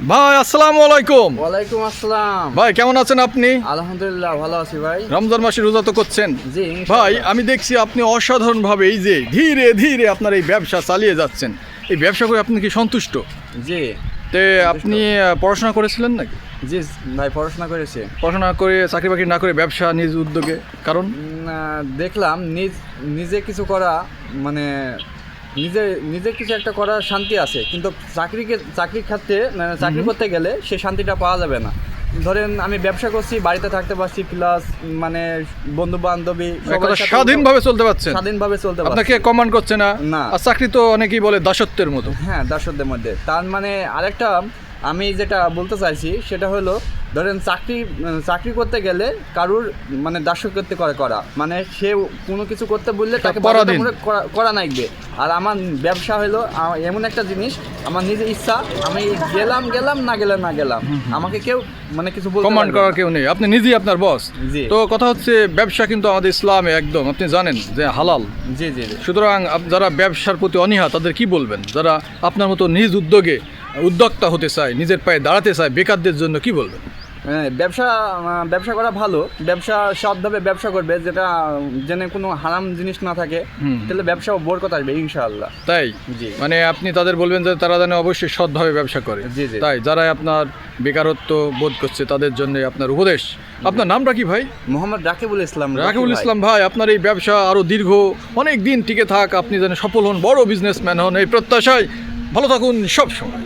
ভাই আসসালামু আলাইকুম। ওয়ালাইকুম আসসালাম। ভাই কেমন আছেন আপনি? আলহামদুলিল্লাহ ভালো আছি ভাই। রমজান মাসে রোজা তো করছেন। জি ভাই আমি দেখছি আপনি অসাধারণভাবে এই যে ধীরে ধীরে আপনার এই ব্যবসা চালিয়ে যাচ্ছেন, এই ব্যবসা করে আপনি কি সন্তুষ্ট? জি তে আপনি পড়াশোনা করেছিলেন নাকি? জি ভাই পড়াশোনা করেছি। পড়াশোনা করে চাকরি বাকরি না করে ব্যবসা নিজ উদ্যোগে, কারণ দেখলাম নিজে কিছু করা মানে নিজে নিজে কিছু একটা করার শান্তি আছে, কিন্তু চাকরির ক্ষেত্রে চাকরি করতে গেলে সে শান্তিটা পাওয়া যাবে না। ধরেন আমি ব্যবসা করছি, বাড়িতে থাকতে পারছি, প্লাস মানে বন্ধু বান্ধবী স্বাধীনভাবে চলতে পারছেন। স্বাধীনভাবে চলতে পারছি, আপনাকে কমান্ড করছে না। না। আর চাকরি তো অনেকেই বলে দাসত্বের মতো। হ্যাঁ, দাসত্বের মধ্যে। তার মানে আরেকটা আমি যেটা বলতে চাইছি সেটা হলো, ধরেন চাকরি করতে গেলে কারুর মানে দাসত্ব করা মানে সে কোনো কিছু করতে বললে তাকে বাধ্যতামূলক করা নাইবে। আর আমার ব্যবসা হলো এমন একটা জিনিস, আমার নিজের ইচ্ছা, আমি গেলাম না গেলাম, আমাকে কেউ মানে কিছু বলতে কমান্ড করার কেউ নেই, আপনি নিজেই আপনার বস। জি। তো কথা হচ্ছে ব্যবসা কিন্তু আমাদের ইসলামে একদম আপনি জানেন যে হালাল। জি জি। সুতরাং যারা ব্যবসার প্রতি অনীহা তাদের কি বলবেন? যারা আপনার মতো নিজ উদ্যোগে উদ্যোক্তা হতে চায়, নিজের পায়ে দাঁড়াতে চায়, বেকারদের জন্য কি বলবেন? ব্যবসা করা ভালো। ব্যবসা সৎভাবে ব্যবসা করবে, যেটা যেন কোনো হারাম জিনিস না থাকে, তাহলে ব্যবসা বরকত আসবে ইনশাআল্লাহ। তাই জি। মানে আপনি তাদের বলবেন যে তারা যেন অবশ্যই সৎভাবে ব্যবসা করে। জি জি। তাই যারা আপনার বেকারত্ব বোধ করছে তাদের জন্য আপনার উপদেশ। আপনার নামটা কি ভাই? মোহাম্মদ রাকিবুল ইসলাম। রাকিবুল ইসলাম ভাই, আপনার এই ব্যবসা আরও দীর্ঘ অনেক দিন টিকে থাক, আপনি যেন সফল হন, বড় বিজনেসম্যান হন, এই প্রত্যাশায় ভালো থাকুন সব সময়।